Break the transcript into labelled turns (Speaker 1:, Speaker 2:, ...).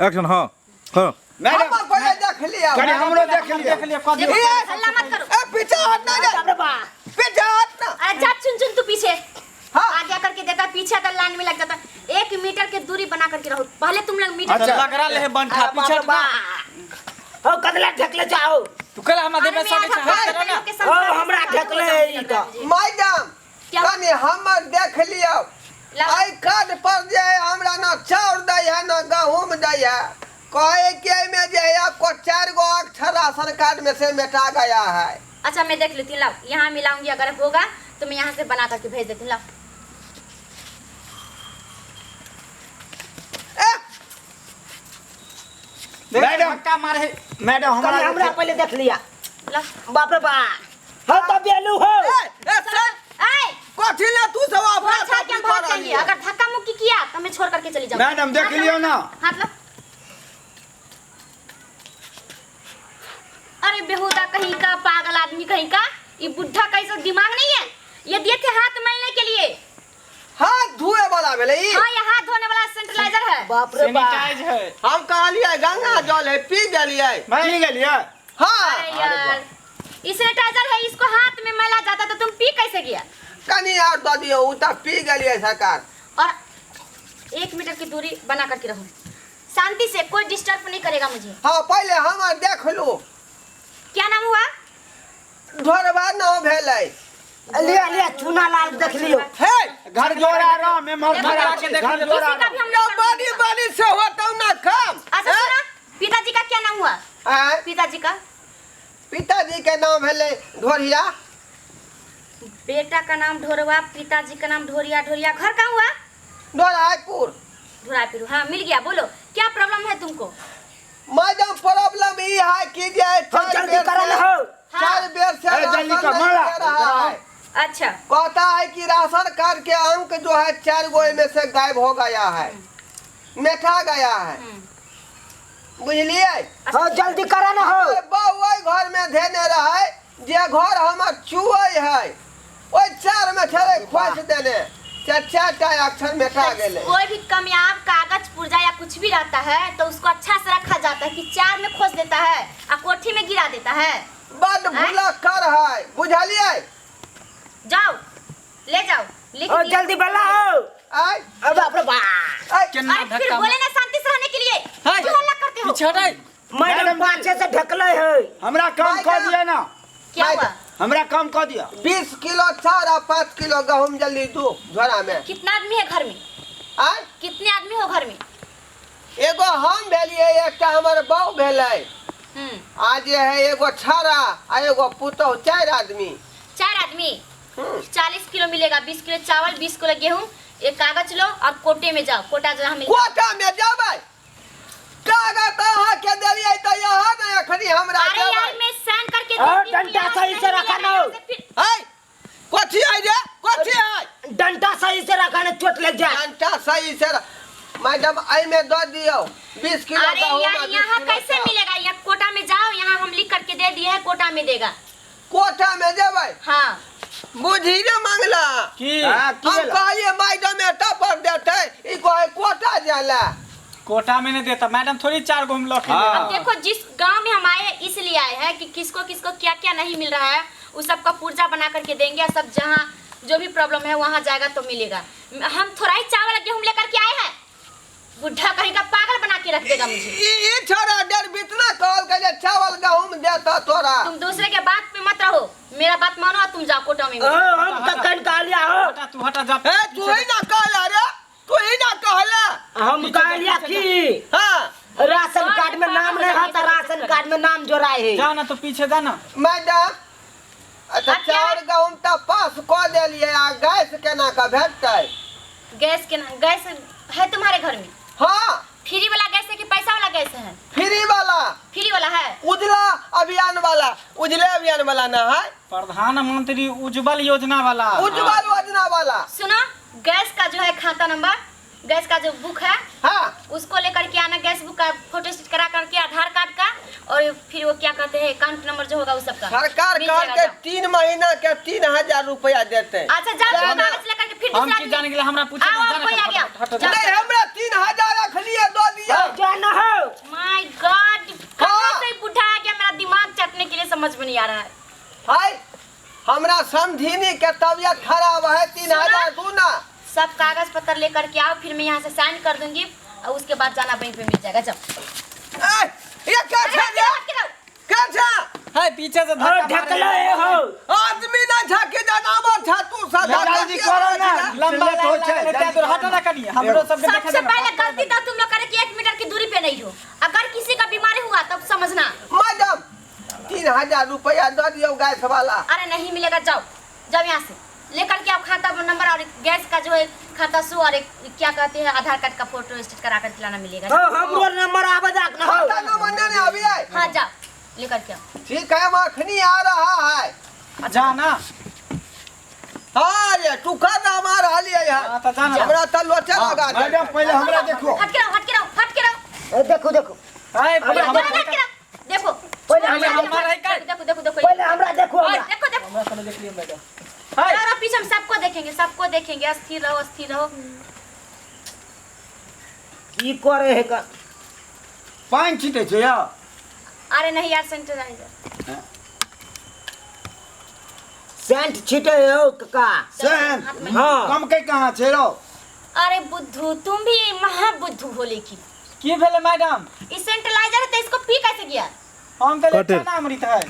Speaker 1: Action हाँ हाँ
Speaker 2: madam
Speaker 3: पहले देख लिया
Speaker 2: कने हमरो देख लिया
Speaker 4: हल्ला मत करो।
Speaker 3: ए पीछे हटना रे पीछे हटना।
Speaker 4: अरे जा चुन तू पीछे।
Speaker 3: हाँ
Speaker 4: आगे करके देता पीछे तो लाइन में लग जाता। 1 मीटर की दूरी बना करके रहो। पहले तुम लोग मीटर
Speaker 2: अच्छा लग रहा है बनठा पीछे
Speaker 5: हो कदला ढकले जाओ
Speaker 2: तू कल हम दे में सके हाथ करा ना
Speaker 5: ओ हमरा ढकले ई त
Speaker 3: मैडम कने हमर देख लियो आई कार्ड पर जे हमरा ना चाउर दै है ना गहूम दै है कहे के में जे है आपको 4 गो अक्षर राशन कार्ड में से मिटा गया है।
Speaker 4: अच्छा मैं देख लेती हूँ। लाओ यहाँ मिलाऊंगी अगर होगा तो मैं यहाँ से बना करके भेज देती हूँ। लाओ
Speaker 2: मैडम का मारे मैडम
Speaker 5: हमरा पहले देख लिया
Speaker 4: लाओ
Speaker 5: बाप रे बा हो त बेलू हो
Speaker 4: ए
Speaker 3: कथि ले तू सब
Speaker 4: अच्छा क्या भाग जाएंगे। अगर धक्का मुक्की किया तो मैं छोड़ करके चली जाऊंगी।
Speaker 2: मैडम देख लियो ना
Speaker 4: हाथ लो। अरे बेहुदा कहीं का पागल आदमी कहीं का ये बुढ़ा कैसा दिमाग नहीं है। ये दिए थे हाथ मलने के लिए।
Speaker 3: हाथ धोए वाला भेले ई
Speaker 4: हाँ ये हाथ धोने वाला सैनिटाइजर है।
Speaker 5: बाप रे बा
Speaker 2: सैनिटाइज है
Speaker 3: हम कहलिए गंगा जल है पी गेलिए।
Speaker 2: मैं पी गेलिए
Speaker 3: हां
Speaker 4: अरे यार ये सैनिटाइजर है इसको हाथ में मला जाता तो तुम पी कैसे गया।
Speaker 3: कनी और द दियो उ त पी गेलिए सरकार।
Speaker 4: और 1 मीटर की दूरी बना करके रहो। शांति से कोई डिस्टर्ब नहीं करेगा मुझे।
Speaker 3: हां पहले हम देख लो
Speaker 4: क्या नाम हुआ।
Speaker 3: ढोरबा न भेलै
Speaker 5: लिया लिया चूना लाल देख लियो
Speaker 3: हे
Speaker 2: घर जोड़ा रहा मैं मर भरा के देख
Speaker 4: किसी का भी हम
Speaker 3: तो
Speaker 4: लोग
Speaker 3: बड़ी बड़ी से होता ना काम।
Speaker 4: अच्छा सुना पिताजी का क्या नाम हुआ।
Speaker 3: हैं
Speaker 4: पिताजी का
Speaker 3: पिताजी के नाम भेले ढोरिया
Speaker 4: बेटा का नाम ढोरवा पिताजी का नाम ढोरिया। ढोरिया घर कहाँ हुआ।
Speaker 3: ढोराईपुर
Speaker 4: ढोराईपुर हाँ मिल गया। बोलो क्या प्रॉब्लम है तुमको।
Speaker 3: मैडम प्रॉब्लम ई है कि जे
Speaker 5: हो जल्दी करो ना हो
Speaker 3: 4 बेर से
Speaker 2: ए, जल्दी
Speaker 3: राशन
Speaker 2: कर,
Speaker 3: नहीं
Speaker 2: मारा।
Speaker 3: दे रहा है।
Speaker 4: अच्छा
Speaker 3: कहता है कि राशन कार्ड के अंक जो है 4 गो में से गायब हो गया है मिटा गया है बुझलिए।
Speaker 5: हो जल्दी करो ना हो
Speaker 3: बहु घर में देने रहे जे घर हमर चुए है ओइ 4 में छले खोस देने 4 अक्षर मिटा गेले।
Speaker 4: कोई भी कामयाब कागज पुर्जा या कुछ भी रहता है तो उसको अच्छा से रखा जाता है कि 4 में खोस देता है और कोठी में गिरा देता है।
Speaker 3: बड़ भुलक्कर है बुझलिए।
Speaker 4: जाओ ले जाओ लिख
Speaker 5: हो
Speaker 4: दिया।
Speaker 5: जल्दी बला हो
Speaker 3: आई
Speaker 5: अब बाप रे बा
Speaker 2: केना
Speaker 4: अरे फिर
Speaker 2: धक्का
Speaker 4: बोले ना शांति से रहने के लिए
Speaker 2: हाय।
Speaker 4: क्यों हल्ला करते हो।
Speaker 2: पीछे हट
Speaker 5: मैडम पाछे से ढकले है
Speaker 2: हमरा काम कर दिया ना
Speaker 4: क्या हुआ।
Speaker 2: हमरा काम कर दिया
Speaker 3: 20 किलो चाउर और 5 किलो गहूम जल्दी दो झोरा में।
Speaker 4: कितना आदमी है घर में।
Speaker 3: आई
Speaker 4: कितने आदमी हो घर में।
Speaker 3: एगो हम भेलिए एकटा हमर बहू भेलै आज है एगो छारा आ एगो पुतौ 4 आदमी।
Speaker 4: 4 आदमी 40 किलो मिलेगा। 20 किलो चावल 20 किलो गेहूं। एक कागज लो और कोटे में जाओ। कोटा जहाँ मिलता
Speaker 3: कोटा में जाबै कागज अहाँ के देलिए त यहाँ न एखनी हमरा
Speaker 4: अरे यार
Speaker 3: देबै।
Speaker 4: मैं साइन करके
Speaker 5: हाँ,
Speaker 4: देती हूँ,
Speaker 5: डंडा
Speaker 4: यहाँ
Speaker 5: सही से रखा ना हो।
Speaker 3: है कोठी आई रे कोठी आई
Speaker 5: डंडा सही से रखा ना चोट लग जाए
Speaker 3: घंटा सही से मैडम आई में दो दियो 20 किलो
Speaker 4: अरे
Speaker 3: गहूम
Speaker 4: यार
Speaker 3: और 20
Speaker 4: यहाँ
Speaker 3: किलो
Speaker 4: कैसे
Speaker 3: चावल।
Speaker 4: मिलेगा। यहाँ कोटा में जाओ यहाँ हम लिख करके दे दिए है कोटा में देगा।
Speaker 3: कोटा में जेबै
Speaker 4: हाँ
Speaker 3: बुझी रे मंगला
Speaker 2: की
Speaker 3: हम कहलिए मैडम एटा पर देते ई कहे कोटा जाला।
Speaker 2: कोटा में नहीं देता मैडम थोड़ी 4 गो हम लौट
Speaker 4: अब देखो जिस गांव में हम आए हैं इसलिए आए हैं कि किसको किसको क्या क्या नहीं मिल रहा है उस सबका पुर्जा बना करके देंगे। सब जहाँ जो भी प्रॉब्लम है वहाँ जाएगा तो मिलेगा। हम थोड़ा ही चावल गेहूँ लेकर के आए हैं। बुढ़ा कहीं का पागल बना के रख देगा मुझे।
Speaker 3: ई छोरा डर बितना कहल के चावल गहूम देता तोरा।
Speaker 4: तुम दूसरे के बात पे मत रहो। मेरा बात मानो और तुम जाओ कोटा में।
Speaker 5: हम तक कन कह लिया हो
Speaker 2: हटा तू हटा जा
Speaker 3: ए तू ही ना कहला रे तू ही ना कहला।
Speaker 5: हम कह लिया कि
Speaker 3: हां
Speaker 5: राशन कार्ड में नाम नहीं है तो राशन कार्ड में नाम जोड़ाए है
Speaker 2: जा ना तो पीछे जा ना
Speaker 3: मैडम अच्छा
Speaker 4: अब क्या?
Speaker 3: चावल गहूम त पास क देलिए आ गैस केना का भेटतै।
Speaker 4: गैस के गैस है तुम्हारे घर में।
Speaker 3: हां
Speaker 4: फ्री वाला गैस है कि पैसा वाला गैस है।
Speaker 3: फ्री वाला
Speaker 4: फ्री वाला है।
Speaker 3: उजला अभियान वाला उजले अभियान वाला ना है
Speaker 2: प्रधानमंत्री उज्जवल योजना वाला
Speaker 3: उज्जवल योजना वाला।
Speaker 4: सुनो गैस का जो है खाता नंबर गैस का जो बुक है
Speaker 3: हां
Speaker 4: उसको लेकर के आना। गैस बुक का फोटो स्टेट करा करके आधार कार्ड का और फिर वो क्या कहते हैं अकाउंट नंबर जो होगा उस सबका
Speaker 3: सरकार
Speaker 4: मिल
Speaker 3: कहल
Speaker 4: जाएगा,
Speaker 3: के 3 महीना के 3000 रुपया देते।
Speaker 4: अच्छा जाओ कागज लेकर के फिर
Speaker 2: हम
Speaker 4: दूसरा
Speaker 2: की जाने के लिए हमरा पूछे
Speaker 4: आओ,
Speaker 2: ना
Speaker 4: कोई आ गया।
Speaker 2: हट
Speaker 4: जा।
Speaker 3: नहीं हमरा 3000 रख लिए दो दिए दिया
Speaker 5: जाना हो
Speaker 4: माय गॉड, कहाँ से बुढ़ा आ गया, मेरा दिमाग चटने के लिए समझ में नहीं आ रहा है।
Speaker 3: हाय हमरा समझीनी के तबियत खराब है 3000 दूना।
Speaker 4: सब कागज पत्र लेकर के आओ, फिर मैं यहाँ से साइन कर दूंगी और उसके बाद जाना बैंक पे मिल जाएगा। जब
Speaker 3: ये क्या छे क्या छे
Speaker 2: हाय पीछे से
Speaker 5: और ढकला हो
Speaker 3: आदमी ना झाके जनावर छा तू सदा
Speaker 2: जल्दी करो ना, लंबा
Speaker 3: तो
Speaker 2: लाइन लगता है तो हटो ना करिए, हमरो सब के
Speaker 4: सबसे पहले गलती तो तुम लोग करे कि 1 मीटर की दूरी पे नहीं हो। अगर किसी का बीमारी हुआ तब समझना।
Speaker 3: मैडम 3000 रुपया दे दियो गैस वाला।
Speaker 4: अरे नहीं मिलेगा, जाओ जाओ यहाँ से लेकर के आप खाता नंबर और गैस का जो है खाता सो और क्या कहते हैं आधार कार्ड का फोटो स्टेट करा कर खिलाना मिलेगा।
Speaker 5: तो हमरो नंबर आवे जाक ना हो
Speaker 3: खाता ना बनने ने अभी है।
Speaker 4: हाँ जाओ लेकर के आओ।
Speaker 3: ठीक है मखनी आ रहा है
Speaker 2: जाना।
Speaker 3: हां ये टुका ना मार हाली है यार।
Speaker 2: हां तो जाना।
Speaker 3: हमरा त लोचा लगा दे।
Speaker 1: मैडम पहले हमरा देखो।
Speaker 4: हट के रहो, हट के रहो, हट के रहो।
Speaker 5: ए, देखो देखो
Speaker 2: हाय पहले
Speaker 4: हट
Speaker 2: हमरा
Speaker 4: के रहो, देखो
Speaker 5: पहले
Speaker 2: पहले
Speaker 5: हमरा
Speaker 2: हमारा ही कर।
Speaker 4: देखो देखो देखो
Speaker 5: पहले हमरा देखो हमरा
Speaker 4: देखो देखो
Speaker 2: हमरा सब देख लिए मैडम। हाय
Speaker 4: और पीछे हम सबको देखेंगे, सबको देखेंगे। स्थिर रहो, स्थिर रहो।
Speaker 5: की करे है का
Speaker 1: पानी छीटे छे या
Speaker 4: अरे नहीं यार, सैनिटाइजर
Speaker 5: सेंट छिटे हो का
Speaker 1: सहन
Speaker 4: हाथ में।
Speaker 5: हाँ
Speaker 1: कम के कहां छे रो।
Speaker 4: अरे बुद्धू, तुम भी महाबुद्धू हो। लेकिन
Speaker 2: की भेले मैडम?
Speaker 4: इस सैनिटाइजर है तो इसको पी कैसे गया?
Speaker 2: हम तो लेना अमृत है।